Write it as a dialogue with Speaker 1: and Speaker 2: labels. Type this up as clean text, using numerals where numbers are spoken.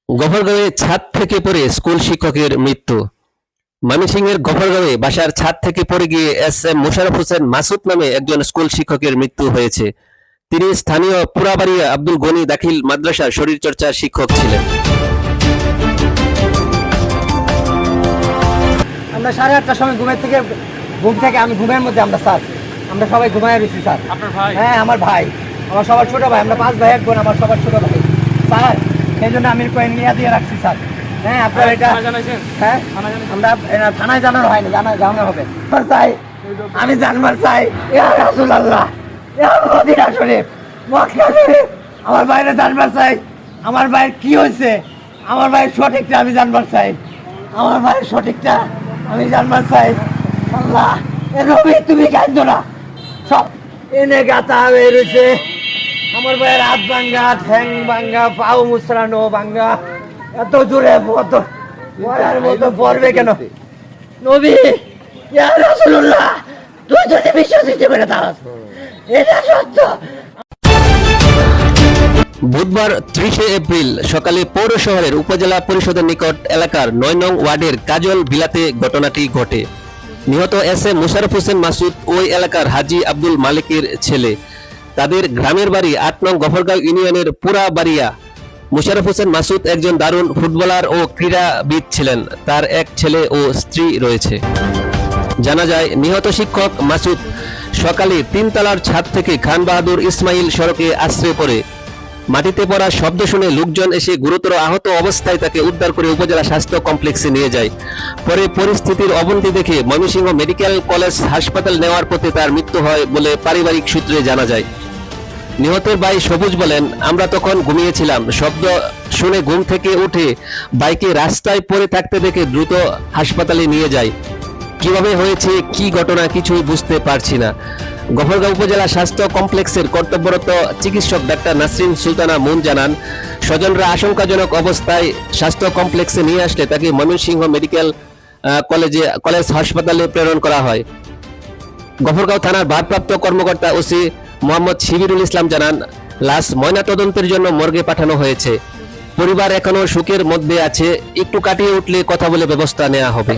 Speaker 1: গফরগাঁওয়ে ছাদ থেকে পড়ে স্কুল শিক্ষকের মৃত্যু। ময়মনসিংহের গফরগাঁওয়ে বাসার ছাদ থেকে পড়ে গিয়ে এস.এম. মোশাররফ হোসেন মাসুদ নামে একজন স্কুল শিক্ষকের মৃত্যু হয়েছে। তিনি স্থানীয় পুরাবাড়িয়া আব্দুল গনি দাখিল মাদ্রাসার শরীরচর্চার শিক্ষক ছিলেন।
Speaker 2: আমরা 8:30টার সময় ঘুম থেকে আমি ঘুমের মধ্যে আমরা সবাই ঘুমায় রয়েছি স্যার।
Speaker 3: আপনার ভাই?
Speaker 2: হ্যাঁ, আমার ভাই, আমার সবার ছোট ভাই। আমরা 5 ভাই 1 বোন, আমার সবার ছোট ভাই স্যার। সেই জন্য আমি কয়েন নিয়ে দিয়ে রাখছি স্যার। হ্যাঁ, আপনার এটা
Speaker 3: জানাইছেন?
Speaker 2: হ্যাঁ, আমরা থানায় জানানো হয়নি, জানানো হবে চাই। আমি জানবার চাই, ইয়া রাসূলুল্লাহ, ইয়া মদিনা শরীফ, মক্কা শরীফ, আমার ভাইরে জানবার চাই। আমার ভাইয়ের কি হয়েছে, আমার ভাইয়ের সঠিকটা আমি জানবার চাই। আমার ভাইয়ের সঠিকটা আমি জানবার চাই। আল্লাহ, এ রবি তুমি কাঁদো না, সব এনে গাতা হয়ে রয়েছে। আমার ভাইয়ের হাত ভাঙ্গা, ঠ্যাং ভাঙ্গা, পাও মুসরানো ভাঙ্গা, এত জোরে পড়ার মতো পড়বে কেন? নবী, ইয়া রাসূলুল্লাহ, তুই যদি বিশ্বাসিত করে দাও, এটা সত্য।
Speaker 1: বুধবার 30 এপ্রিল সকালে পৌর শহরের উপজেলা পরিষদের নিকট এলাকার 9 নং ওয়ার্ডের কাজল বিলাতে ঘটনাটি ঘটে। নিহত এস.এম. মোশাররফ হোসেন মাসুদ ওই এলাকার হাজী আব্দুল মালিকের ছেলে। তাদের গ্রামের বাড়ি 8 নং গফরগাঁও ইউনিয়নের পুরাবাড়িয়া। মোশাররফ হোসেন মাসুদ একজন দারুণ ফুটবলার ও ক্রীড়াবিদ ছিলেন। তার এক ছেলে ও স্ত্রী রয়েছে। জানা যায়, নিহত শিক্ষক মাসুদ সকালে 3 তলার ছাদ থেকে খান বাহাদুর ইসমাইল সড়কে আশ্রয় পড়ে। মাটিতে পড়া শব্দ শুনে লোকজন এসে গুরুতর আহত অবস্থায় তাকে উদ্ধার করে উপজেলা স্বাস্থ্য কমপ্লেক্সে নিয়ে যায়। পরে পরিস্থিতির অবনতি দেখে ময়মনসিংহ মেডিকেল কলেজ হাসপাতাল নেওয়ার পথে তার মৃত্যু হয় বলে পারিবারিক সূত্রে জানা যায়। নিহতের ভাই সবুজ বলেন, আমরা তখন ঘুমিয়েছিলাম, শব্দ শুনে ঘুম থেকে উঠে বাইকে রাস্তায় পড়ে থাকতে দেখে দ্রুত হাসপাতালে নিয়ে যায়। কিভাবে হয়েছে, কি ঘটনা, কিছুই বুঝতে পারছি না। গফরগাঁও উপজেলা স্বাস্থ্য কমপ্লেক্সের কর্তব্যরত চিকিৎসক ডাক্তার নাসরিন সুলতানা মুন জানান, স্বজনরা আশঙ্কাজনক অবস্থায় স্বাস্থ্য কমপ্লেক্সে নিয়ে আসলে তাকে ময়মনসিংহ মেডিকেল কলেজ হাসপাতালে প্রেরণ করা হয়। গফরগাঁও থানার ভারপ্রাপ্ত কর্মকর্তা ওসি মোহাম্মদ শিবিরুল ইসলাম জানান, লাশ ময়নাতদন্তের জন্য মর্গে পাঠানো হয়েছে। পরিবার এখনো শোকের মধ্যে আছে, একটু কাটিয়ে উঠলে কথা বলে ব্যবস্থা নেওয়া হবে।